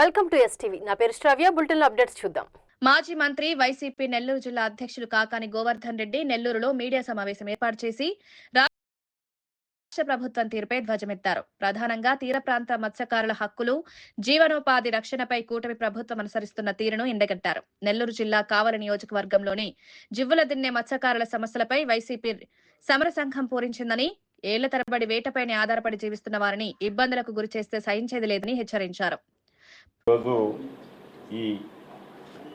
Welcome to STV. నా పేరు శ్రావ్య. Bulletin updates చూద్దాం. మాజీ మంత్రి వైసీపీ నెల్లూరు జిల్లా అధ్యక్షులు కాకాని గోవర్ధన్ రెడ్డి నెల్లూరులో మీడియా సమావేశం ఏర్పాటు చేసి రాష్ట్ర ప్రభుత్వం తీరుపై ధ్వజమెత్తారు. ప్రధానంగా తీర ప్రాంత మత్స్యకారుల హక్కులు, జీవనోపాధి రక్షణపై కూటమి ప్రభుత్వం అనుసరిస్తున్న తీరును ఎండగట్టారు. నెల్లూరు జిల్లా కావలి నియోజకవర్గంలోని జివ్వుల దిన్నె మత్స్యకారుల సమస్యలపై వైసీపీ సమర సంఘం పూరించిందని, ఏళ్ల తరబడి వేటపైనే ఆధారపడి జీవిస్తున్న వారిని ఇబ్బందులకు గురిచేస్తే సహించేది లేదని హెచ్చరించారు. రోజు ఈ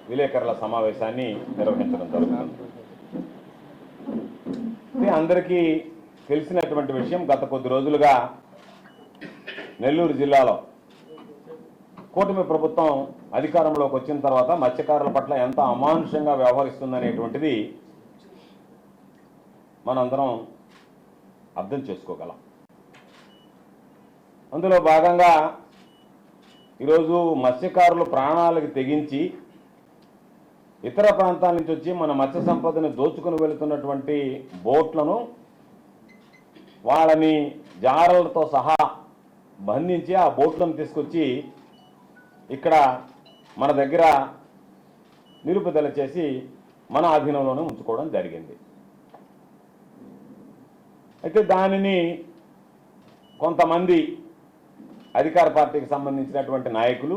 విలేకరుల సమావేశాన్ని నిర్వహించడం జరుగుతుంది. అందరికీ తెలిసినటువంటి విషయం, గత కొద్ది రోజులుగా నెల్లూరు జిల్లాలో కూటమి ప్రభుత్వం అధికారంలోకి వచ్చిన తర్వాత మత్స్యకారుల పట్ల ఎంత అమానుషంగా వ్యవహరిస్తుందనేటువంటిది మనందరం అర్థం చేసుకోగలం. అందులో భాగంగా ఈరోజు మత్స్యకారులు ప్రాణాలకు తెగించి ఇతర ప్రాంతాల నుంచి వచ్చి మన మత్స్య సంపదను దోచుకుని వెళుతున్నటువంటి బోట్లను వాళ్ళని జారలతో సహా బంధించి ఆ బోట్లను తీసుకొచ్చి ఇక్కడ మన దగ్గర నిలుపుదల చేసి మన ఆధీనంలోనే ఉంచుకోవడం జరిగింది. అయితే దానిని కొంతమంది అధికార పార్టీకి సంబంధించినటువంటి నాయకులు,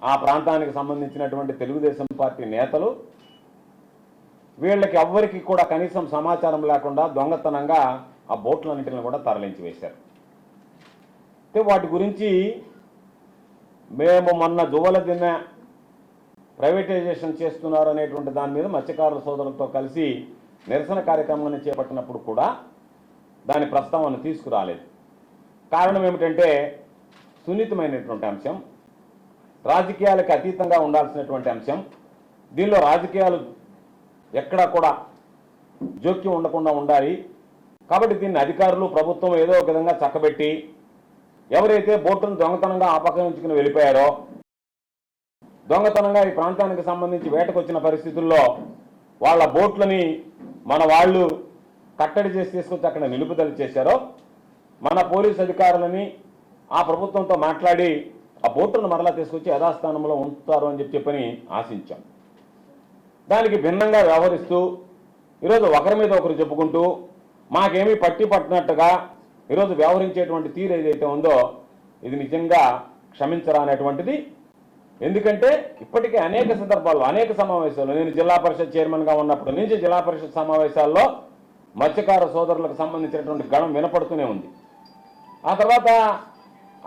ఆ ప్రాంతానికి సంబంధించినటువంటి తెలుగుదేశం పార్టీ నేతలు, వీళ్ళకి ఎవ్వరికి కూడా కనీసం సమాచారం లేకుండా దొంగతనంగా ఆ బోట్లన్నింటిని కూడా తరలించి వేశారు. అయితే వాటి గురించి మేము మొన్న జువ్వల దిన్నె ప్రైవేటైజేషన్ చేస్తున్నారు అనేటువంటి దాని మీద మత్స్యకారుల సోదరులతో కలిసి నిరసన కార్యక్రమాన్ని చేపట్టినప్పుడు కూడా దాని ప్రస్తావన తీసుకురాలేదు. కారణం ఏమిటంటే సున్నితమైనటువంటి అంశం, రాజకీయాలకు అతీతంగా ఉండాల్సినటువంటి అంశం. దీనిలో రాజకీయాలు ఎక్కడా కూడా జోక్యం ఉండకుండా ఉండాలి. కాబట్టి దీన్ని అధికారులు, ప్రభుత్వం ఏదో ఒక విధంగా చక్కబెట్టి ఎవరైతే బోటును దొంగతనంగా అపహరించుకుని వెళ్ళిపోయారో, దొంగతనంగా ఈ ప్రాంతానికి సంబంధించి వేటకు వచ్చిన పరిస్థితుల్లో వాళ్ళ బోట్లని మన వాళ్ళు కట్టడి చేసి తీసుకొచ్చి అక్కడ నిలుపుదల చేశారో, మన పోలీసు అధికారులని ఆ ప్రభుత్వంతో మాట్లాడి ఆ బోటును మరలా తీసుకొచ్చి యథాస్థానంలో ఉంచుతారు అని చెప్పని ఆశించాం. దానికి భిన్నంగా వ్యవహరిస్తూ ఈరోజు ఒకరి మీద ఒకరు చెప్పుకుంటూ మాకేమీ పట్టినట్టుగా ఈరోజు వ్యవహరించేటువంటి తీరు ఏదైతే ఉందో ఇది నిజంగా క్షమించరానేటువంటిది. ఎందుకంటే ఇప్పటికే అనేక సందర్భాల్లో, అనేక సమావేశాల్లో, నేను జిల్లా పరిషత్ చైర్మన్గా ఉన్నప్పటి నుంచి జిల్లా పరిషత్ సమావేశాల్లో మత్స్యకార సోదరులకు సంబంధించినటువంటి గణం వినపడుతూనే ఉంది. ఆ తర్వాత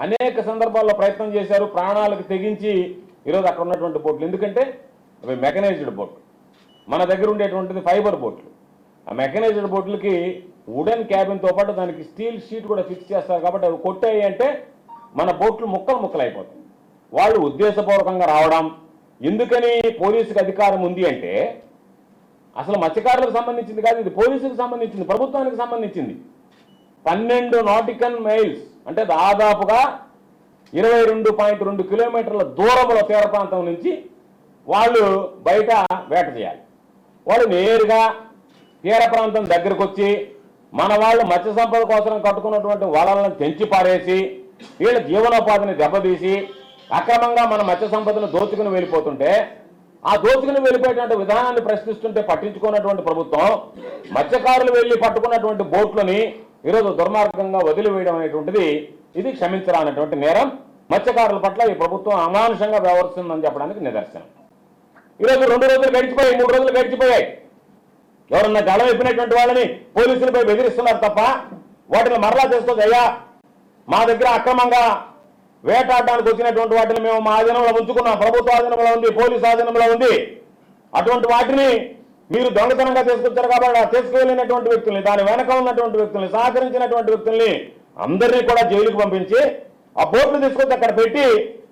అనేక సందర్భాల్లో ప్రయత్నం చేశారు, ప్రాణాలకు తెగించి ఈరోజు అక్కడ ఉన్నటువంటి బోట్లు, ఎందుకంటే అవి మెకనైజ్డ్ బోట్లు, మన దగ్గర ఉండేటువంటిది ఫైబర్ బోట్లు. ఆ మెకనైజ్డ్ బోట్లకి వుడెన్ క్యాబిన్తో పాటు దానికి స్టీల్ షీట్ కూడా ఫిక్స్ చేస్తారు. కాబట్టి అవి కొట్టాయి అంటే మన బోట్లు ముక్కలు ముక్కలు అయిపోతాయి. వాళ్ళు ఉద్దేశపూర్వకంగా రావడం. ఎందుకని పోలీసుకి అధికారం ఉంది అంటే అసలు మత్స్యకారులకు సంబంధించింది కాదు, ఇది పోలీసులకు సంబంధించింది, ప్రభుత్వానికి సంబంధించింది. 12 నాటికల్ మైల్స్ అంటే దాదాపుగా 22.2 కిలోమీటర్ల దూరంలో తీర ప్రాంతం నుంచి వాళ్ళు బయట వేట చేయాలి. వాళ్ళు నేరుగా తీర ప్రాంతం దగ్గరకు వచ్చి మన వాళ్ళు మత్స్య సంపద కోసం కట్టుకున్నటువంటి వలలను తెంచి పారేసి వీళ్ళ జీవనోపాధిని దెబ్బతీసి అక్రమంగా మన మత్స్య సంపదను దోచుకుని వెళ్ళిపోతుంటే, ఆ దోచుకుని వెళ్ళిపోయేటువంటి విధానాన్ని ప్రశ్నిస్తుంటే పట్టించుకున్నటువంటి ప్రభుత్వం మత్స్యకారులు వెళ్ళి పట్టుకున్నటువంటి బోట్లని ఈరోజు దుర్మార్గంగా వదిలివేయడం అనేటువంటిది ఇది క్షమించరానటువంటి నేరం. మత్స్యకారుల పట్ల ఈ ప్రభుత్వం అమానుషంగా వ్యవహరిస్తుందని చెప్పడానికి నిదర్శనం. ఈరోజు 2 రోజులు గడిచిపోయాయి, 3 రోజులు గడిచిపోయాయి. ఎవరన్నా గళం ఎప్పినటువంటి వాళ్ళని పోలీసులపై బెదిరిస్తున్నారు తప్ప వాటిని మరలా చేసుకోవచ్చు. అయ్యా, మా దగ్గర అక్రమంగా వేటాడడానికి వచ్చినటువంటి వాటిని మేము మా ఆధీనంలో ఉంచుకున్నాం, ప్రభుత్వ ఆధీనంలో ఉంది, పోలీసు ఆధీనంలో ఉంది. అటువంటి వాటిని మీరు దొంగతనంగా తీసుకొచ్చారు కాబట్టి తీసుకువెళ్ళినటువంటి వ్యక్తుల్ని, దాని వెనక ఉన్నటువంటి వ్యక్తుల్ని, సహకరించినటువంటి వ్యక్తుల్ని అందరినీ కూడా జైలుకు పంపించి ఆ బోట్లు తీసుకొచ్చి అక్కడ పెట్టి,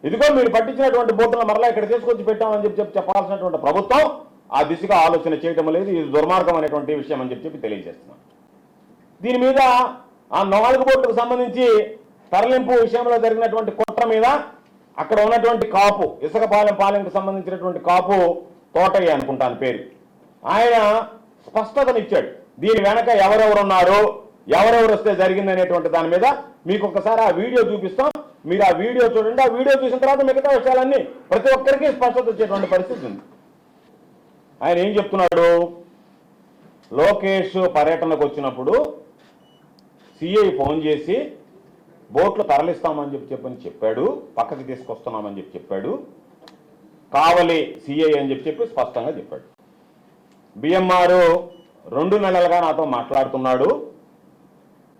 ఇదిగో మీరు పట్టించినటువంటి బోట్లను మరలా ఇక్కడ తీసుకొచ్చి పెట్టామని చెప్పాల్సినటువంటి ప్రభుత్వం ఆ దిశగా ఆలోచన చేయడం లేదు. ఇది దుర్మార్గం అనేటువంటి విషయం అని చెప్పి తెలియజేస్తున్నాం. దీని మీద ఆ 4 బోట్లకు సంబంధించి తరలింపు విషయంలో జరిగినటువంటి కుట్ర మీద అక్కడ ఉన్నటువంటి కాపు, ఇసుకపాలెంకి సంబంధించినటువంటి కాపు తోటయ్య అనుకుంటాను పేరు, ఆయన స్పష్టతనిచ్చాడు. దీని వెనక ఎవరెవరున్నారు, ఎవరెవరు వస్తే జరిగిందనేటువంటి దాని మీద మీకు ఒకసారి ఆ వీడియో చూపిస్తాం. మీరు ఆ వీడియో చూడండి. ఆ వీడియో చూసిన తర్వాత మిగతా విషయాలన్నీ ప్రతి ఒక్కరికి స్పష్టత వచ్చేటువంటి పరిస్థితి ఉంది. ఆయన ఏం చెప్తున్నాడు? లోకేష్ పర్యటనకు వచ్చినప్పుడు సిఐ ఫోన్ చేసి బోట్లు తరలిస్తామని చెప్పాడు, పక్కకి తీసుకొస్తున్నామని చెప్పాడు. కావలి సిఐ అని చెప్పి స్పష్టంగా చెప్పాడు. బిఎంఆర్ 2 నెలలుగా నాతో మాట్లాడుతున్నాడు.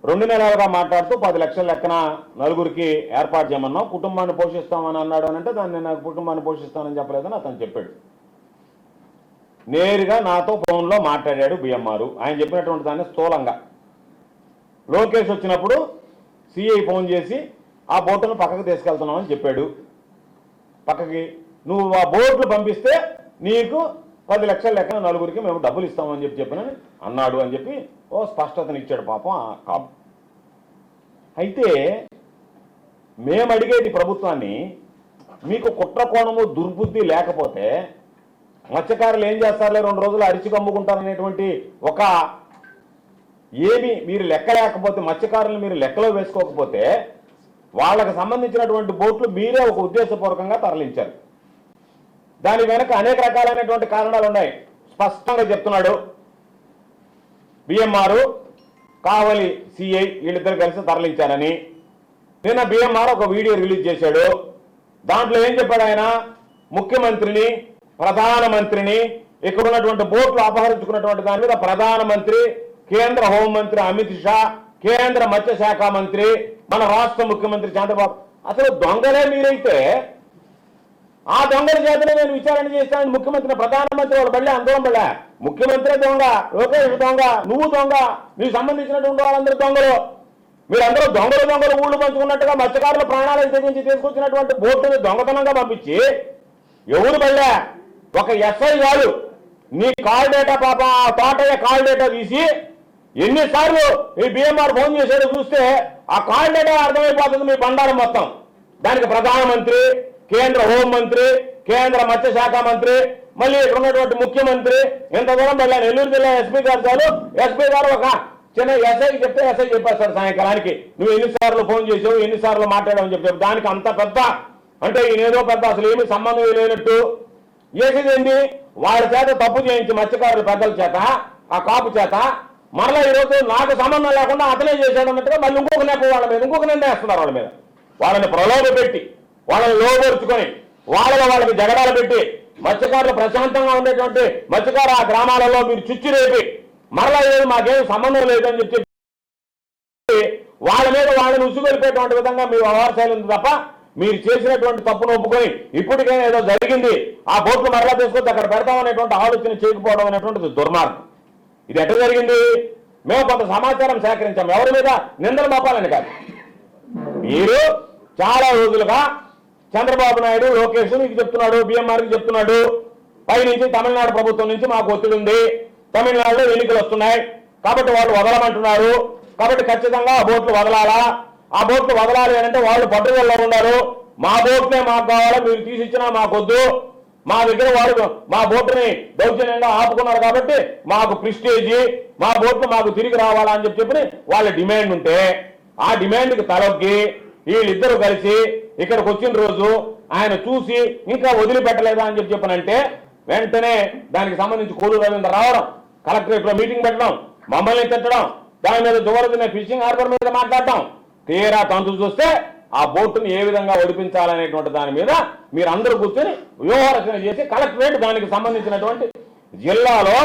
2 నెలలుగా మాట్లాడుతూ 10 లక్షల లెక్కన నలుగురికి ఏర్పాటు చేయమన్నాం, కుటుంబాన్ని పోషిస్తామని అన్నాడు అని అంటే దాన్ని నాకు కుటుంబాన్ని పోషిస్తానని చెప్పలేదని అతను చెప్పాడు. నేరుగా నాతో ఫోన్లో మాట్లాడాడు బిఎంఆర్. ఆయన చెప్పినటువంటి దాన్ని స్థూలంగా. లోకేష్ వచ్చినప్పుడు సిఐ ఫోన్ చేసి ఆ బోటును పక్కకు తీసుకెళ్తున్నామని చెప్పాడు. పక్కకి నువ్వు ఆ బోట్లు పంపిస్తే నీకు 10 లక్షల లెక్కన నలుగురికి మేము డబ్బులు ఇస్తామని చెప్పినని అన్నాడు అని చెప్పి స్పష్టతను ఇచ్చాడు పాపం ఆ కాపు. అయితే మేము అడిగేది ప్రభుత్వాన్ని, మీకు కుట్ర కోణము దుర్బుద్ధి లేకపోతే మత్స్యకారులు ఏం చేస్తారులే 2 రోజులు అరిచి కమ్ముకుంటారనేటువంటి ఒక ఏమి మీరు లెక్క లేకపోతే, మత్స్యకారులు మీరు లెక్కలో వేసుకోకపోతే వాళ్ళకి సంబంధించినటువంటి బోట్లు మీరే ఒక ఉద్దేశపూర్వకంగా తరలించారు. దాని వెనక అనేక రకాలైనటువంటి కారణాలు ఉన్నాయి. స్పష్టంగా చెప్తున్నాడు బిఎంఆర్, కావలి సిఐ వీళ్ళిద్దరు కలిసి తరలించారని. నిన్న బిఎంఆర్ ఒక వీడియో రిలీజ్ చేశాడు. దాంట్లో ఏం చెప్పాడు ఆయన? ముఖ్యమంత్రిని, ప్రధానమంత్రిని, ఇక్కడ ఉన్నటువంటి బోట్లు అపహరించుకున్నటువంటి దాని మీద ప్రధానమంత్రి, కేంద్ర హోంమంత్రి అమిత్ షా, కేంద్ర మత్స్యశాఖ మంత్రి, మన రాష్ట్ర ముఖ్యమంత్రి చంద్రబాబు, అసలు దొంగలే మీరైతే ఆ దొంగల చేతనే నేను విచారణ చేస్తానని ముఖ్యమంత్రి, ప్రధానమంత్రి వాళ్ళు బళ్ళే అందరం బళ్ళే. ముఖ్యమంత్రి దొంగ, లోకేష్ దొంగ, నువ్వు దొంగ, నీకు సంబంధించినటువంటి వాళ్ళందరూ దొంగలు. మీరందరూ దొంగలు ఊళ్ళు పంచుకున్నట్టుగా మత్స్యకారుల ప్రాణాలను తెగించి తీసుకొచ్చినటువంటి బోట్లను దొంగతనంగా పంపించి ఎవరు బళ్ళే? ఒక ఎస్ఐ కాదు, నీ కాల్ డేటా పాపం ఆ తోటయ్య కాల్ డేటా తీసి ఎన్నిసార్లు ఈ బిఎంఆర్ ఫోన్ చేశాడో చూస్తే ఆ కాల్ డేటా అర్థమైపోతుంది మీ బండారం మొత్తం. దానికి ప్రధానమంత్రి, కేంద్ర హోంమంత్రి, కేంద్ర మత్స్యశాఖ మంత్రి, మళ్ళీ ఇక్కడ ఉన్నటువంటి ముఖ్యమంత్రి, ఎంత దూరం వెళ్ళాను. నెల్లూరు జిల్లా ఎస్పీ గారు చాలు, ఎస్పీ గారు ఒక చిన్న ఎస్ఐకి చెప్తే ఎస్ఐ చెప్పేస్తాడు సాయంకాలానికి నువ్వు ఎన్నిసార్లు ఫోన్ చేసావు, ఎన్నిసార్లు మాట్లాడావని చెప్పావు. దానికి అంత పెద్ద అంటే ఈయనేదో పెద్ద అసలు ఏమి సంబంధం లేనట్టు చేసేదేంటి? వాళ్ళ చేత తప్పు చేయించి మత్స్యకారుల పెద్దల చేత, ఆ కాపు చేత, మరలా ఈరోజు నాకు సంబంధం లేకుండా అతనే చేశాడు అన్నట్టుగా మళ్ళీ ఇంకొక నెప్ప వాళ్ళ మీద, ఇంకొక నిర్ణయం వేస్తున్నారు వాళ్ళ మీద. వాళ్ళని ప్రలోభ పెట్టి, వాళ్ళని లోపరుచుకొని, వాళ్ళకి జగడాలు పెట్టి, మత్స్యకారులు ప్రశాంతంగా ఉండేటువంటి మత్స్యకారు ఆ గ్రామాలలో మీరు చుచ్చు రేపి మరలా ఏది మాకేం సంబంధం లేదని చెప్పి వాళ్ళ మీద వాళ్ళని ఉసుగొలిపేటువంటి విధంగా మీ వ్యవహారశైలి ఉంది తప్ప మీరు చేసినటువంటి తప్పును ఒప్పుకొని ఇప్పటికైనా ఏదో జరిగింది, ఆ బోట్లు మరలా తీసుకొచ్చి అక్కడ పెడతామనేటువంటి ఆలోచన చేయకపోవడం అనేటువంటిది దుర్మార్గం. ఇది ఎట్లా జరిగింది? మేము కొంత సమాచారం సేకరించాం, ఎవరి మీద నిందలు మోపాలని కాదు. మీరు చాలా రోజులుగా చంద్రబాబు నాయుడు, లోకేష్ మీకు చెప్తున్నాడు, బిఎంఆర్కి చెప్తున్నాడు, పైనుంచి తమిళనాడు ప్రభుత్వం నుంచి మాకు ఒత్తిడి ఉంది, తమిళనాడులో ఎన్నికలు వస్తున్నాయి కాబట్టి వాళ్ళు వదలమంటున్నారు, కాబట్టి ఖచ్చితంగా ఆ బోట్లు వదలాలా, ఆ బోట్లు వదలాలి అంటే వాళ్ళు పట్టుదలలో ఉన్నారు. మా బోట్లే మాకు కావాలా, మీరు తీసిచ్చినా మాకొద్దు, మా దగ్గర వాళ్ళు మా బోట్ని దౌర్జన్యంగా ఆపుకున్నారు కాబట్టి మాకు ప్రిస్టేజీ, మా బోట్లు మాకు తిరిగి రావాలా అని చెప్పి వాళ్ళ డిమాండ్ ఉంటే ఆ డిమాండ్కి తలొగ్గి వీళ్ళిద్దరూ కలిసి ఇక్కడికి వచ్చిన రోజు ఆయన చూసి ఇంకా వదిలిపెట్టలేదా అని చెప్పనంటే వెంటనే దానికి సంబంధించి కోలు రవీంద్ర రావడం, కలెక్టరేట్లో మీటింగ్ పెట్టడం, మమ్మల్ని తిట్టడం, దాని మీద జోరుతున్న ఫిషింగ్ హార్బర్ మీద మాట్లాడటం, తీరా తంతు చూస్తే ఆ బోటుని ఏ విధంగా ఒడిపించాలనేటువంటి దాని మీద మీరందరూ కూర్చొని వ్యూహరచన చేసి కలెక్టరేట్ దానికి సంబంధించినటువంటి జిల్లాలో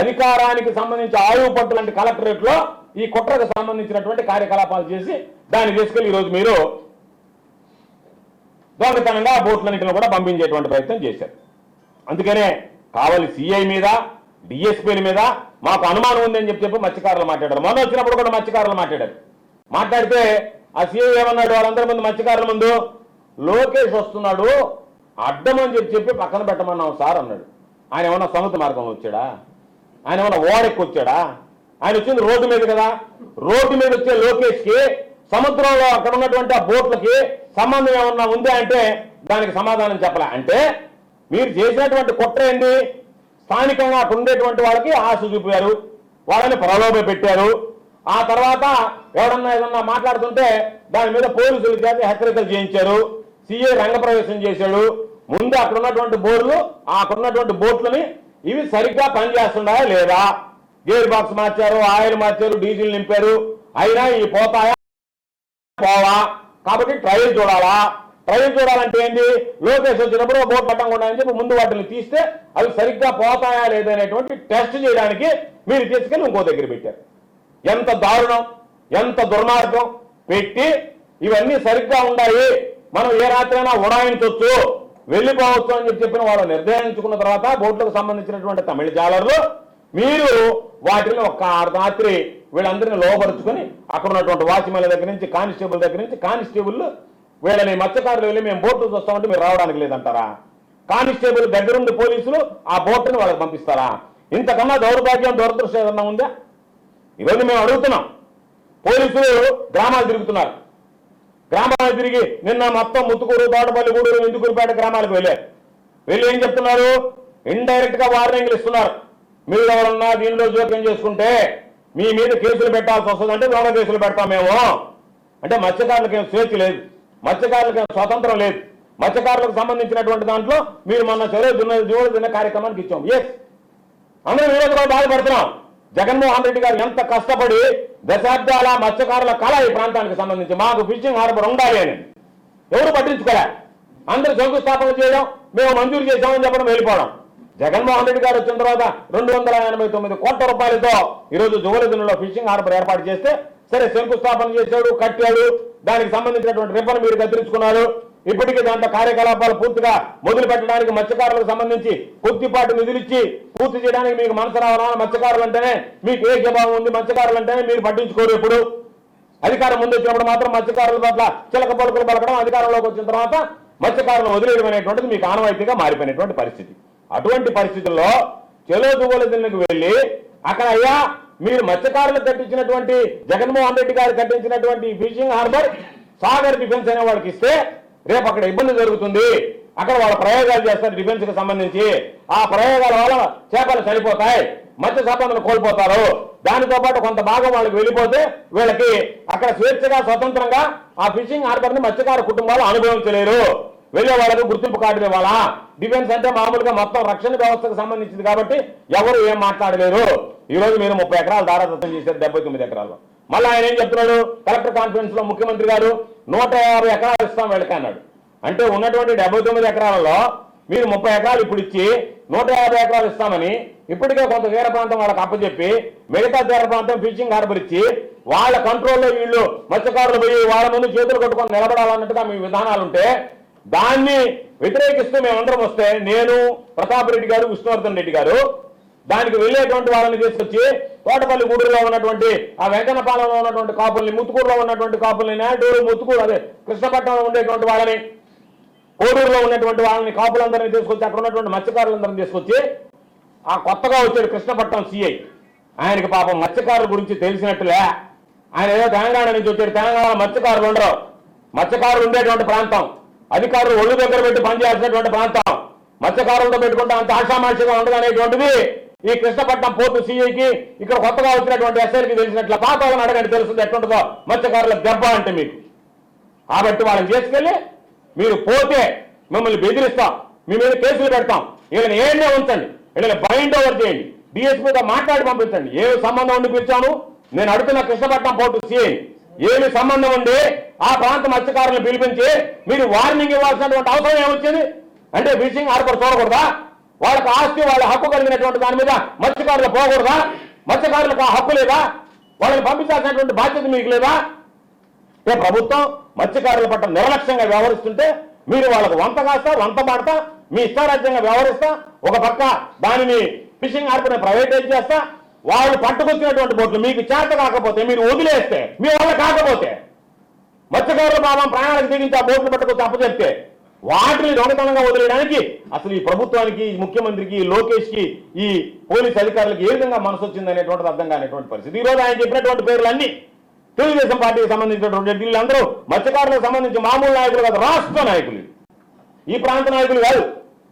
అధికారానికి సంబంధించి ఆయువు పట్టు లాంటి కలెక్టరేట్లో ఈ కుట్రకు సంబంధించినటువంటి కార్యకలాపాలు చేసి దాన్ని తీసుకెళ్లి ఈరోజు మీరు దొంగతనంగా ఆ బోట్లన్నింటిని కూడా పంపించేటువంటి ప్రయత్నం చేశారు. అందుకనే కావలి సిఐ మీద, డిఎస్పీల మీద మాకు అనుమానం ఉందని చెప్పి మత్స్యకారులు మాట్లాడారు. మొన్న వచ్చినప్పుడు కూడా మత్స్యకారులు మాట్లాడారు. మాట్లాడితే ఆ సీఐ ఏమన్నాడు వాళ్ళందరి ముందు, మత్స్యకారుల ముందు, లోకేష్ వస్తున్నాడు అడ్డం అని చెప్పి పక్కన పెట్టమన్నాం సార్ అన్నాడు. ఆయన ఏమన్నా సముద్ర మార్గంలో వచ్చాడా? ఆయన ఏమన్నా ఓడెక్కి వచ్చాడా? ఆయన వచ్చింది రోడ్డు మీద కదా. రోడ్డు మీద వచ్చే లోకేష్కి సముద్రంలో అక్కడ ఉన్నటువంటి ఆ బోట్లకి సంబంధం ఏమన్నా ఉందా అంటే దానికి సమాధానం చెప్పలే. అంటే మీరు చేసినటువంటి కుట్ర ఏంటి? స్థానికంగా అక్కడ ఉండేటువంటి వాళ్ళకి ఆశ చూపారు, వాళ్ళని ప్రలోభ పెట్టారు, ఆ తర్వాత ఎవడన్నా ఏదన్నా మాట్లాడుతుంటే దాని మీద పోలీసులు చేత హెచ్చరికలు చేయించారు. సిఐ రంగప్రవేశం చేశాడు. ముందు అక్కడ ఉన్నటువంటి బోర్లు అక్కడ ఉన్నటువంటి బోట్లని ఇవి సరిగ్గా పనిచేస్తున్నాయా లేదా, గేర్ బాక్స్ మార్చారు, ఆయిల్ మార్చారు, డీజిల్ నింపారు, అయినా ఇవి పోతాయా పోవా, కాబట్టి ట్రయల్ చూడాలా. ట్రయల్ చూడాలంటే ఏంటి, లోకేష్ వచ్చినప్పుడు బోట్ పట్టకుండా అని చెప్పి ముందు వాటిని తీస్తే అవి సరిగ్గా పోతాయా లేదనేటువంటి టెస్ట్ చేయడానికి మీరు తీసుకెళ్ళి ఇంకో దగ్గర పెట్టారు. ఎంత దారుణం, ఎంత దుర్మార్గం పెట్టి ఇవన్నీ సరిగ్గా ఉన్నాయి, మనం ఏ రాత్రైనా ఉడాయించవచ్చు, వెళ్ళిపోవచ్చు అని చెప్పిన వాళ్ళు నిర్ధారించుకున్న తర్వాత బోట్లకు సంబంధించినటువంటి తమిళ జాలర్లు మీరు వాటిని ఒక్క రాత్రి వీళ్ళందరినీ లోపరుచుకొని అక్కడ ఉన్నటువంటి వాచ్మెన్ల దగ్గర నుంచి కానిస్టేబుల్ దగ్గర నుంచి కానిస్టేబుల్ వీళ్ళని మత్స్యకారులు వెళ్ళి మేము బోట్లు చూస్తామంటే మీరు రావడానికి లేదంటారా? కానిస్టేబుల్ దగ్గరుండి పోలీసులు ఆ బోట్ని వాళ్ళకి పంపిస్తారా? ఇంతకన్నా దౌర్భాగ్యం దురదృష్టం ఏదన్నా ఉందా? ఈరోజు మేము అడుగుతున్నాం. పోలీసులు గ్రామాలు తిరుగుతున్నారు. గ్రామాలు తిరిగి నిన్న మొత్తం ముత్తుకూరు, తోటపల్లి, గూడూరు, ఇందుకూరుపేట గ్రామాలకు వెళ్ళారు. వెళ్ళి ఏం చెప్తున్నారు? ఇండైరెక్ట్ గా వార్నింగ్లు ఇస్తున్నారు. మీరు ఎవరన్నా దీనిలో జోక్యం చేసుకుంటే మీ మీద కేసులు పెట్టాల్సి వస్తుందంటే దొంగ కేసులు పెడతాం మేము. అంటే మత్స్యకారులకు ఏం స్వేచ్ఛ లేదు, మత్స్యకారులకు ఏం స్వతంత్రం లేదు. మత్స్యకారులకు సంబంధించినటువంటి దాంట్లో మీరు మొన్న జోడు తిన్న కార్యక్రమానికి ఇచ్చాం. ఎస్, అందరూ ఈరోజు కూడా బాధపడుతున్నాం. జగన్మోహన్ రెడ్డి గారు ఎంత కష్టపడి దశాబ్దాల మత్స్యకారుల కళ ఈ ప్రాంతానికి సంబంధించి మాకు ఫిషింగ్ హార్బర్ ఉండాలి అని ఎవరు పట్టించుకోలే. అందరూ శంకుస్థాపన చేయడం, మేము మంజూరు చేశామని చెప్పడం, వెళ్ళిపోవడం. జగన్మోహన్ రెడ్డి గారు వచ్చిన తర్వాత 289 కోట్ల రూపాయలతో ఈరోజు జోలెదులలో ఫిషింగ్ హార్బర్ ఏర్పాటు చేస్తే సరే శంకుస్థాపన చేశాడు, కట్టాడు, దానికి సంబంధించినటువంటి రిబ్బన్ మీరు కత్తిరించుకున్నారు. ఇప్పటికీ దాంట్లో కార్యకలాపాలు పూర్తిగా మొదలు పెట్టడానికి మత్స్యకారులకు సంబంధించి కొద్దిపాటి నిధులిచ్చి పూర్తి చేయడానికి మీకు మనసు రావాలా? మత్స్యకారులు అంటేనే మీకు ఏ జవాబు ఉంది, మత్స్యకారులు అంటేనే మీరు పట్టించుకోరు. ఎప్పుడు అధికారం ముందు వచ్చినప్పుడు మాత్రం మత్స్యకారుల పట్ల చిలక పలుకులు పలకడం, అధికారంలోకి వచ్చిన తర్వాత మత్స్యకారులను వదిలేయడం అనేటువంటిది మీకు ఆనవాయితీగా మారిపోయినటువంటి పరిస్థితి. అటువంటి పరిస్థితుల్లో చెలో దువ్వలదిన్నకు వెళ్ళి అక్కడ అయ్యా మీరు మత్స్యకారులు కట్టించినటువంటి జగన్మోహన్ రెడ్డి గారు కట్టించినటువంటి ఫిషింగ్ హార్బర్ సాగర్ డిఫెన్స్ అనే వాళ్ళకి ఇస్తే రేపు అక్కడ ఇబ్బంది జరుగుతుంది, అక్కడ వాళ్ళ ప్రయోగాలు చేస్తారు డిఫెన్స్ కి సంబంధించి, ఆ ప్రయోగాల వల్ల చేపలు చనిపోతాయి, మత్స్య సంపదను కోల్పోతారు, దానితో పాటు కొంత భాగం వాళ్ళకి వెళ్ళిపోతే వీళ్ళకి అక్కడ స్వేచ్ఛగా స్వతంత్రంగా ఆ ఫిషింగ్ హార్బర్ ని మత్స్యకార కుటుంబాలు అనుభవించలేరు, వెళ్ళే వాళ్ళకు గుర్తింపు కార్డులు ఇవ్వాలా? డిఫెన్స్ అంటే మామూలుగా మొత్తం రక్షణ వ్యవస్థకు సంబంధించింది కాబట్టి ఎవరు ఏం మాట్లాడలేరు. ఈ రోజు మీరు 30 ఎకరాలు దారాదత్తం చేశారు 79 ఎకరాల్లో. మళ్ళీ ఆయన ఏం చెప్తున్నాడు? కలెక్టర్ కాన్ఫరెన్స్ లో ముఖ్యమంత్రి గారు 150 ఎకరాలు ఇస్తాం వీళ్ళకి అన్నాడు. అంటే ఉన్నటువంటి 79 ఎకరాలలో మీరు 30 ఎకరాలు ఇప్పుడు ఇచ్చి 150 ఎకరాలు ఇస్తామని ఇప్పటికే కొంత తీర ప్రాంతం వాళ్ళకి అప్పచెప్పి మిగతా తీర ప్రాంతం ఫిషింగ్ హార్బర్ ఇచ్చి వాళ్ళ కంట్రోల్లో వీళ్ళు మత్స్యకారులు పోయి వాళ్ళ ముందు చేతులు కట్టుకొని నిలబడాలన్నట్టుగా మీ విధానాలుంటే దాన్ని వ్యతిరేకిస్తూ మేమందరం వస్తే నేను, ప్రతాప్ రెడ్డి గారు, విష్ణువర్ధన్ రెడ్డి గారు దానికి వెళ్ళేటువంటి వాళ్ళని తీసుకొచ్చి తోటపల్లి గూడూరులో ఉన్నటువంటి ఆ వెంకన్నపాలెంలో ఉన్నటువంటి కాపుల్ని, ముత్తుకూరులో ఉన్నటువంటి కాపుల్ని, నాయుడు ముత్తుకూరు అదే కృష్ణపట్నంలో ఉండేటువంటి వాళ్ళని, కోడూరులో ఉన్నటువంటి వాళ్ళని, కాపులందరినీ తీసుకొచ్చి అక్కడ ఉన్నటువంటి మత్స్యకారులందరినీ తీసుకొచ్చి ఆ కొత్తగా వచ్చాడు కృష్ణపట్నం సిఐ, ఆయనకి పాపం మత్స్యకారుల గురించి తెలిసినట్టులే. ఆయన ఏదో తెలంగాణ నుంచి వచ్చాడు. తెలంగాణలో మత్స్యకారులు ఉండరు, మత్స్యకారులు ఉండేటువంటి ప్రాంతం, అధికారులు ఒళ్ళు దగ్గర పెట్టి పనిచేయాల్సినటువంటి ప్రాంతం, మత్స్యకారులతో పెట్టుకుంటే అంత ఆషామాషిగా ఉండదు అనేటువంటిది ఈ కృష్ణపట్నం పోర్టు సిఐకి ఇక్కడ కొత్తగా వచ్చినటువంటి ఎస్ఐలకి తెలిసినట్ల పాత వాళ్ళని అడగండి, తెలుస్తుంది ఎట్లుంటుందో మత్స్యకారుల దెబ్బ అంటే మీకు. కాబట్టి వాళ్ళని చేసుకెళ్ళి మీరు పోతే మిమ్మల్ని బెదిరిస్తాం, మీ మీద కేసులు పెడతాం, వీళ్ళని ఏడే ఉంచండి, వీళ్ళని బైండ్ ఓవర్ చేయండి, డిఎస్పీతో మాట్లాడి పంపించండి. ఏ సంబంధం ఉండి పిలిచాను నేను అడుగుతున్న కృష్ణపట్నం పోర్టు సిఐ, ఏమి సంబంధం ఉంది ఆ ప్రాంత మత్స్యకారులను పిలిపించి మీరు వార్నింగ్ ఇవ్వాల్సినటువంటి అవసరం ఏమొచ్చింది? అంటే ఫిషింగ్ హార్బర్ చూడకూడదా? వాళ్ళకి ఆస్తి, వాళ్ళ హక్కు కలిగినటువంటి దాని మీద మత్స్యకారులు పోకూడదా? మత్స్యకారులకు ఆ హక్కు లేదా? వాళ్ళని పంపించాల్సినటువంటి బాధ్యత మీకు లేదా? ప్రభుత్వం మత్స్యకారుల పట్ల నిర్లక్ష్యంగా వ్యవహరిస్తుంటే మీరు వాళ్ళకు వంత కాస్తా, వంత పాడతా, మీ ఇష్టారాజ్యంగా వ్యవహరిస్తా, ఒక పక్క దానిని ఫిషింగ్ హార్బర్ని ప్రైవేటైజ్ చేస్తా, వాళ్ళు పట్టుకొచ్చినటువంటి బోట్లు మీకు చేత కాకపోతే మీరు వదిలేస్తే, మీ వల్ల కాకపోతే మత్స్యకారుల పాపం ప్రాణాలకు తెగించి ఆ బోట్లు పట్టుకొచ్చి అప్పచెప్తే వాటిని దొంగతనంగా వదిలేయడానికి అసలు ఈ ప్రభుత్వానికి, ఈ ముఖ్యమంత్రికి, ఈ లోకేష్ కి, ఈ పోలీస్ అధికారులకు ఏ విధంగా మనసు వచ్చింది అనేటువంటిది అర్థం కానిటువంటి పరిస్థితి. ఈ రోజు ఆయన చెప్పినటువంటి పేర్లన్నీ తెలుగుదేశం పార్టీకి సంబంధించినటువంటి వీళ్ళందరూ మత్స్యకారులకు సంబంధించి మామూలు నాయకులు కాదు, రాష్ట్ర నాయకులు, ఈ ప్రాంత నాయకులు కాదు.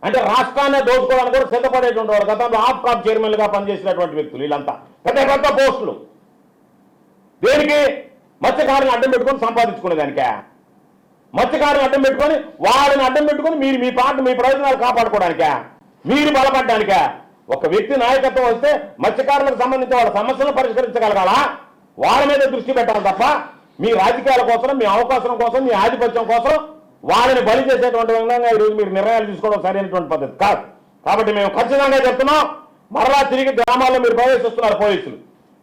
అంటే రాష్ట్రాన్ని దోచుకోవడానికి కూడా సిద్ధపడేటువంటి వాడు, గతంలో ఆఫ్ కాప్ చైర్మన్ గా పనిచేసినటువంటి వ్యక్తులు వీళ్ళంతా పెద్ద పెద్ద పోస్టులు. దేనికి? మత్స్యకారులను అడ్డం పెట్టుకొని సంపాదించుకునే దానికే. మత్స్యకారులను అడ్డం పెట్టుకొని వాళ్ళని అడ్డం పెట్టుకొని మీరు మీ ప్రయోజనాలు కాపాడుకోవడానికే, మీరు బలపడడానికే. ఒక వ్యక్తి నాయకత్వం వస్తే మత్స్యకారులకు సంబంధించి వాళ్ళ సమస్యలను పరిష్కరించగలగాలా? వాళ్ళ మీద దృష్టి పెట్టాలి తప్ప మీ రాజకీయాల కోసం, మీ అవకాశం కోసం, మీ ఆధిపత్యం కోసం వాళ్ళని బలి చేసేటువంటి విధంగా ఈరోజు మీరు నిర్ణయాలు తీసుకోవడం సరైనటువంటి పద్ధతి కాదు. కాబట్టి మేము ఖచ్చితంగా చెప్తున్నాం, మరలా తిరిగి గ్రామాల్లో మీరు ప్రవేశిస్తున్నారు, పోలీసులు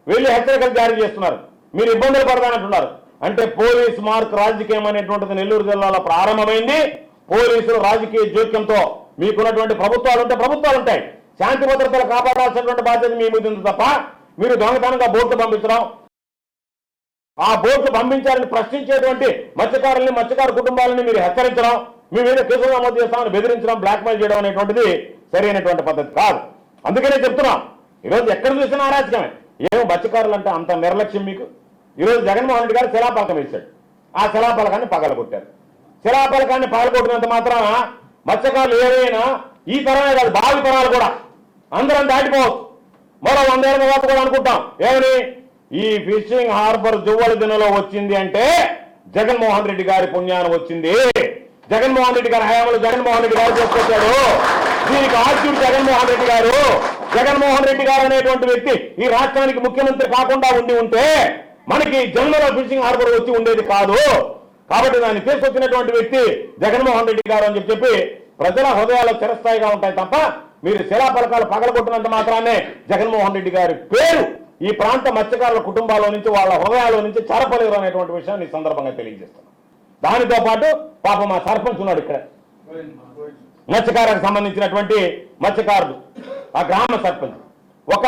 వెళ్ళి హెచ్చరికలు జారీ చేస్తున్నారు, మీరు ఇబ్బందులు పడతానంటున్నారు. అంటే పోలీస్ మార్క్ రాజకీయం అనేటువంటిది నెల్లూరు జిల్లాలో ప్రారంభమైంది. పోలీసులు రాజకీయ జోక్యంతో మీకున్నటువంటి ప్రభుత్వాలు ఉంటాయి, శాంతి భద్రతలు కాపాడాల్సినటువంటి బాధ్యత మీ మీద ఉంది తప్ప మీరు దొంగతనంగా బోట్లు పంపించడం, ఆ బోట్లు పంపించాలని ప్రశ్నించేటువంటి మత్స్యకార కుటుంబాలని మీరు హెచ్చరించడం, మీ మీద కేసులు నమోదు చేస్తామని బెదిరించడం, బ్లాక్మెయిల్ చేయడం అనేటువంటిది సరైనటువంటి పద్ధతి కాదు. అందుకనే చెప్తున్నాం, ఈరోజు ఎక్కడ చూసినా అరాచకమే. ఏమో మత్స్యకారులు అంటే అంత నిర్లక్ష్యం మీకు. ఈరోజు జగన్మోహన్ రెడ్డి గారు శిలాపలకం వేశాడు, ఆ శిలాపలకాన్ని పగలగొట్టారు. శిలాపలకాన్ని పగలగొట్టినంత మాత్రాన మత్స్యకారులు ఏవైనా ఈ తరమే కాదు, భావి తరాలు కూడా అందరం దాటిపోవచ్చు. మరో 100 ఏళ్ళ తర్వాత కూడా అనుకుంటాం ఏమని, ఈ ఫిషింగ్ హార్బర్ జువ్వల దినలో వచ్చింది అంటే జగన్మోహన్ రెడ్డి గారి పుణ్యాన్ని వచ్చింది, జగన్మోహన్ రెడ్డి గారి హయాంలో జగన్మోహన్ రెడ్డి గారు చేసుకొచ్చాడు, దీనికి ఆద్యుడు జగన్మోహన్ రెడ్డి గారు. జగన్మోహన్ రెడ్డి గారు అనేటువంటి వ్యక్తి ఈ రాష్ట్రానికి ముఖ్యమంత్రి కాకుండా ఉంటే మనకి జన్మలో ఫిషింగ్ హార్బర్ వచ్చి ఉండేది కాదు. కాబట్టి దాన్ని తీసుకొచ్చినటువంటి వ్యక్తి జగన్మోహన్ రెడ్డి గారు అని చెప్పి ప్రజల హృదయాల్లో చిరస్థాయిగా ఉంటాయి తప్ప మీరు శిలాపలకాలు పగలగొట్టినంత మాత్రాన్నే జగన్మోహన్ రెడ్డి గారి పేరు ఈ ప్రాంత మత్స్యకారుల కుటుంబాల నుంచి, వాళ్ళ హృదయాల నుంచి చెరపలేరు అనేటువంటి విషయాన్ని ఈ సందర్భంగా తెలియజేస్తున్నాం. దానితో పాటు పాపం మా సర్పంచ్ ఉన్నాడు ఇక్కడ, మత్స్యకారులకు సంబంధించినటువంటి మత్స్యకారులు, ఆ గ్రామ సర్పంచ్. ఒక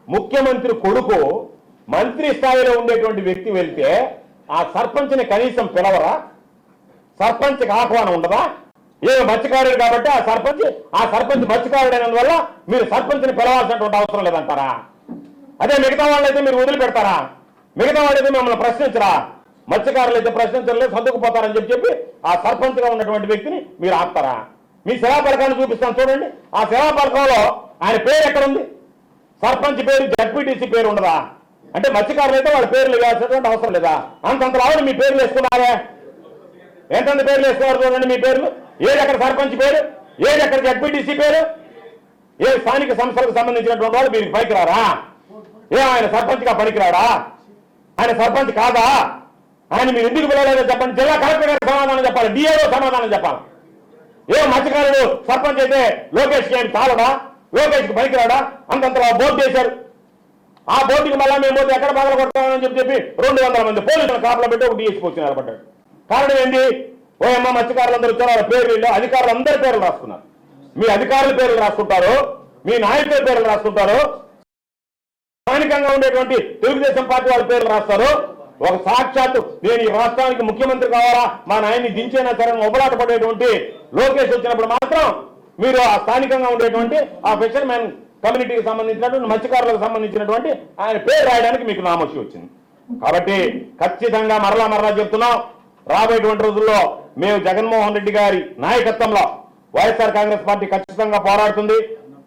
ముఖ్యమంత్రి కొడుకు మంత్రి స్థాయిలో ఉండేటువంటి వ్యక్తి వెళ్తే ఆ సర్పంచ్ని కనీసం పిలవరా? సర్పంచ్కి ఆహ్వానం ఉండదా? ఏ మత్స్యకారుడు కాబట్టి ఆ సర్పంచ్ మత్స్యకారుడైనందువల్ల మీరు సర్పంచ్ని పిలవాల్సినటువంటి అవసరం లేదంటారా? అదే మిగతా వాళ్ళైతే మీరు వదిలిపెడతారా? మిగతా వాళ్ళైతే మిమ్మల్ని ప్రశ్నించరా? మత్స్యకారులు అయితే ప్రశ్నించలేదు, సర్దుకుపోతారని చెప్పి ఆ సర్పంచ్గా ఉన్నటువంటి వ్యక్తిని మీరు ఆపుతారా? మీ శిలాపలకాన్ని చూపిస్తాను చూడండి. ఆ శిలాపలకంలో ఆయన పేరు ఎక్కడుంది? సర్పంచ్ పేరు, జడ్పీటీసీ పేరు ఉండదా? అంటే మత్స్యకారులు అయితే వాళ్ళ పేర్లు వేయాల్సినటువంటి అవసరం లేదా? అంతంతలో మీ పేర్లు వేసుకున్నారే, ఎంతంత పేర్లు వేసుకున్నారు చూడండి. మీ పేర్లు ఏది అక్కడ సర్పంచ్ పేరు, ఏది అక్కడ జడ్పీటీసీ పేరు, ఏ స్థానిక సంస్థలకు సంబంధించినటువంటి వాళ్ళు మీరు పైకి రారా? ఆయన సర్పంచ్గా పనికిరాడా? ఆయన సర్పంచ్ కాదా? ఆయన మీరు ఎందుకు పిలవలేదో చెప్పండి. జిల్లా కలెక్టర్ గారికి సమాధానం చెప్పాలి, డిఏఓ సమాధానం చెప్పాలి. మత్స్యకారుడు సర్పంచ్ అయితే లోకేష్ కి చాలడా? లోకేష్ కి పనికిరాడా? అంతంతలో బోర్డు చేశారు. ఆ బోర్డుకి మళ్ళీ మేము పోతే ఎక్కడ బాధలు కొడతామని చెప్పి 200 మంది పోలీసులు కాపలా పెట్టి ఒక డిఎస్పీ వచ్చి నిలబడ్డాడు. కారణం ఏంటి? ఓఎమ్మ మత్స్యకారులందరూ వచ్చారు, వాళ్ళ పేర్లు అధికారులు అందరి పేర్లు రాసుకున్నారు. మీ అధికారుల పేర్లు రాసుకుంటారు, మీ నాయకుల పేర్లు రాసుకుంటారు, స్థానికంగా ఉండేటువంటి తెలుగుదేశం పార్టీ వాళ్ళ పేర్లు రాస్తారు. ఒక సాక్షాత్తు నేను ఈ రాష్ట్రానికి ముఖ్యమంత్రి కావాలా, మా నాయన్ని దించైనా సరే ఒబలాట పడేటువంటి లోకేష్ వచ్చినప్పుడు మాత్రం మీరు ఆ స్థానికంగా ఉండేటువంటి ఆ ఫిషర్మెన్ కమ్యూనిటీకి సంబంధించినటువంటి మత్స్యకారులకు సంబంధించినటువంటి ఆయన పేరు రాయడానికి మీకు నామోషి వచ్చింది. కాబట్టి ఖచ్చితంగా మరలా చెప్తున్నాం, రాబోయేటువంటి రోజుల్లో మేము జగన్మోహన్ రెడ్డి గారి నాయకత్వంలో వైఎస్ఆర్ కాంగ్రెస్ పార్టీ ఖచ్చితంగా పోరాడుతుంది.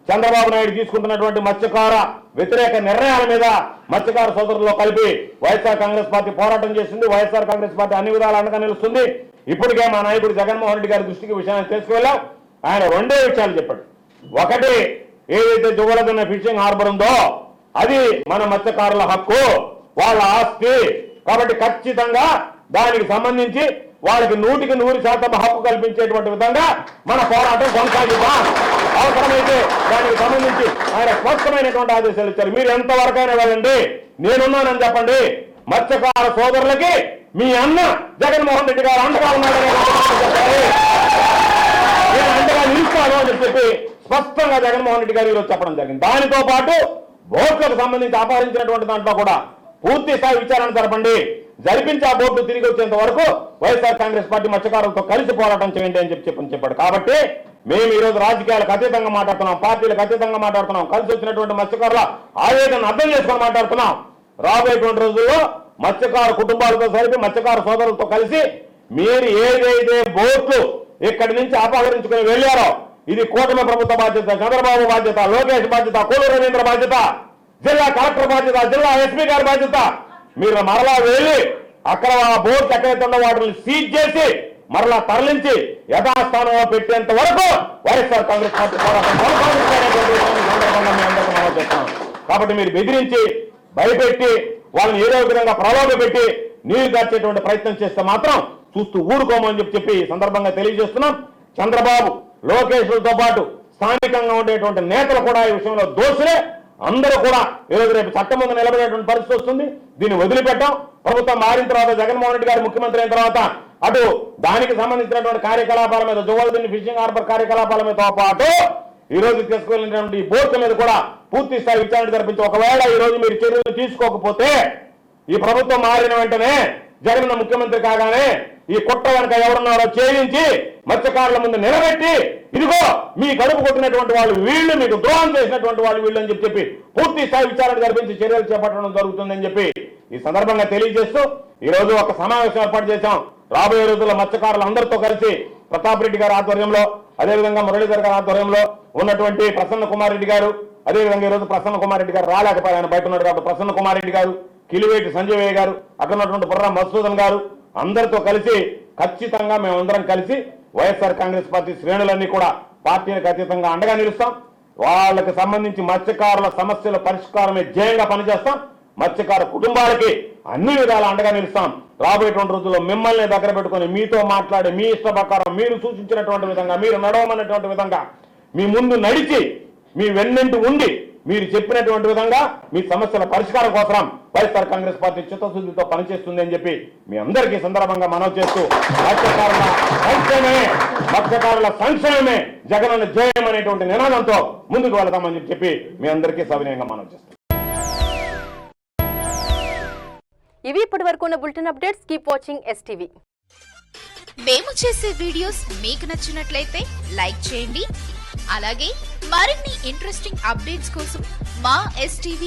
చంద్రబాబు నాయుడు తీసుకుంటున్నటువంటి మత్స్యకార వ్యతిరేక నిర్ణయాల మీద మత్స్యకార సోదరుల్లో కలిపి వైఎస్ఆర్ కాంగ్రెస్ పార్టీ పోరాటం చేస్తుంది. వైఎస్ఆర్ కాంగ్రెస్ పార్టీ అన్ని విధాలు అండగా నిలుస్తుంది. ఇప్పటికే మా నాయకుడు జగన్మోహన్ రెడ్డి గారి దృష్టికి విషయాన్ని తీసుకువెళ్ళాం. ఆయన 2 విషయాలు చెప్పాడు. ఒకటి, ఏదైతే జువ్వలదున్న ఫిషింగ్ హార్బర్ ఉందో అది మన మత్స్యకారుల హక్కు, వాళ్ళ ఆస్తి. కాబట్టి ఖచ్చితంగా దానికి సంబంధించి వాళ్ళకి 100% హక్కు కల్పించేటువంటి విధంగా మన పోరాటం కొనసాగిద్దాం. అవసరమైతే దానికి సంబంధించి ఆయన స్పష్టమైనటువంటి ఆదేశాలు ఇచ్చారు. మీరు ఎంతవరకైనా వెళ్ళండి, నేనున్నానని చెప్పండి. మత్స్యకార సోదరులకి మీ అన్న జగన్మోహన్ రెడ్డి గారు అండగా ఉన్నాడని చెప్పాలి. నేను అండగా నిలుస్తాను అని చెప్పి స్పష్టంగా జగన్మోహన్ రెడ్డి గారు ఈరోజు చెప్పడం జరిగింది. దానితో పాటు బోట్లకు సంబంధించి అపహరించినటువంటి దాంట్లో కూడా పూర్తి స్థాయి విచారణ జరపండి, జరిపించి ఆ బోర్డు తిరిగి వచ్చేంత వరకు వైఎస్ఆర్ కాంగ్రెస్ పార్టీ మత్స్యకారులతో కలిసి పోరాటం చేయండి అని చెప్పాడు. కాబట్టి మేము ఈ రోజు రాజకీయాలకు అతీతంగా మాట్లాడుతున్నాం, పార్టీలకు అతీతంగా మాట్లాడుతున్నాం, కలిసి వచ్చినటువంటి మత్స్యకారుల ఆవేదన అర్థం చేసుకొని మాట్లాడుతున్నాం. రాబోయేటువంటి రోజుల్లో మత్స్యకారు కుటుంబాలతో కలిపి మత్స్యకారు సోదరులతో కలిసి మీరు ఏదైతే బోట్లు ఇక్కడి నుంచి అపహరించుకుని వెళ్ళారో ఇది కూటమి ప్రభుత్వ బాధ్యత, చంద్రబాబు బాధ్యత, లోకేష్ బాధ్యత, కోలు రవీంద్ర బాధ్యత, జిల్లా కలెక్టర్ బాధ్యత, జిల్లా ఎస్పీ గారి బాధ్యత. మీరు మరలా వెళ్ళి అక్కడ ఆ బోర్డు ఎక్కడైతే ఉందో వాటిని సీజ్ చేసి మరలా తరలించి యథాస్థానంలో పెట్టేంత వరకు వైఎస్ఆర్ కాంగ్రెస్ పార్టీ పోరాటం కొనసాగిస్తున్నటువంటి విషయాన్ని ఈ సందర్భంగా మీ అందరికీ మనం చెప్తాం. కాబట్టి మీరు బెదిరించి భయపెట్టి వాళ్ళని ఏదో విధంగా ప్రలోభ పెట్టి నీరు గార్చేటువంటి ప్రయత్నం చేస్తే మాత్రం చూస్తూ ఊరుకోమని చెప్పి ఈ సందర్భంగా తెలియజేస్తున్నాం. చంద్రబాబు లోకేష్లతో పాటు స్థానికంగా ఉండేటువంటి నేతలు కూడా ఈ విషయంలో దోషులే. అందరూ కూడా ఈరోజు రేపు చట్టం ముందు నిలబడేటువంటి పరిస్థితి వస్తుంది. దీన్ని వదిలిపెట్టాం. ప్రభుత్వం మారిన తర్వాత జగన్మోహన్ రెడ్డి గారు ముఖ్యమంత్రి అయిన తర్వాత అటు దానికి సంబంధించినటువంటి కార్యకలాపాల మీద జువాలజీ ఫిషింగ్ హార్బర్ కార్యకలాపాల మీద పాటు ఈ రోజు తీసుకువెళ్ళినటువంటి బోర్డు మీద కూడా పూర్తి స్థాయి విచారణ జరిపించి ఒకవేళ ఈ రోజు మీరు చర్యలు తీసుకోకపోతే ఈ ప్రభుత్వం మారిన వెంటనే జగన్ ముఖ్యమంత్రి కాగానే ఈ కుట్ర వెనక ఎవరున్నారో ఛేదించి మత్స్యకారుల ముందు నిలబెట్టి ఇదిగో మీ కడుపు కొట్టినటువంటి వాళ్ళు వీళ్ళు, మీకు ద్రోహం చేసినటువంటి వాళ్ళు వీళ్ళు అని చెప్పి పూర్తి స్థాయి విచారణ జరిపించి చర్యలు చేపట్టడం జరుగుతుందని చెప్పి ఈ సందర్భంగా తెలియజేస్తూ ఈ రోజు ఒక సమావేశం ఏర్పాటు చేశాం. రాబోయే రోజుల్లో మత్స్యకారులు అందరితో కలిసి ప్రతాప్ రెడ్డి గారి ఆధ్వర్యంలో, అదేవిధంగా మురళీధర్ గారి ఆధ్వర్యంలో ఉన్నటువంటి ప్రసన్న కుమార్ రెడ్డి గారు, అదేవిధంగా ఈ రోజు ప్రసన్న కుమార్ రెడ్డి గారు రాలేకపోయారు, ఆయన బయట ఉన్నారు కాబట్టి ప్రసన్న కుమార్ రెడ్డి గారు, కిలివేటి సంజయ్ గారు, అక్కడ ఉన్నటువంటి బుర్రా మధుసూదన్ గారు అందరితో కలిసి ఖచ్చితంగా మేమందరం కలిసి వైఎస్ఆర్ కాంగ్రెస్ పార్టీ శ్రేణులన్నీ కూడా పార్టీలకు అతీతంగా అండగా నిలుస్తాం. వాళ్ళకి సంబంధించి మత్స్యకారుల సమస్యల పరిష్కారమే ధ్యేయంగా పనిచేస్తాం. మత్స్యకార కుటుంబాలకి అన్ని విధాల అండగా నిలుస్తాం. రాబోయేటువంటి రోజుల్లో మిమ్మల్ని దగ్గర పెట్టుకొని మీతో మాట్లాడి మీ ఇష్ట ప్రకారం మీరు సూచించినటువంటి విధంగా, మీరు నడవమన్నటువంటి విధంగా మీ ముందు నడిచి మీ వెన్నంటి ఉండి మీరు చెప్పినటువంటి విధంగా మీ సమస్యల పరిష్కారం కోసం వైఎస్ఆర్ కాంగ్రెస్ పార్టీ చిత్తశుద్ధితో పనిచేస్తుంది అని చెప్పి మీ అందరికీ సందర్భంగా మనవి చేస్తూ మత్స్యకారుల సంక్షేమమే జగనన్న జయం అనేటువంటి నినాదంతో ముందుకు వెళతామని చెప్పి మీ అందరికీ సవినయంగా మనవి చేస్తాం. ఇవి ఇప్పటి వరకు ఉన్న bulletin updates. Keep watching STV. మేము చేసే వీడియోస్ మీకు నచ్చినట్లయితే లైక్ చేయండి. అలాగే మరిన్ని ఇంట్రెస్టింగ్ అప్డేట్స్ కోసం మా STV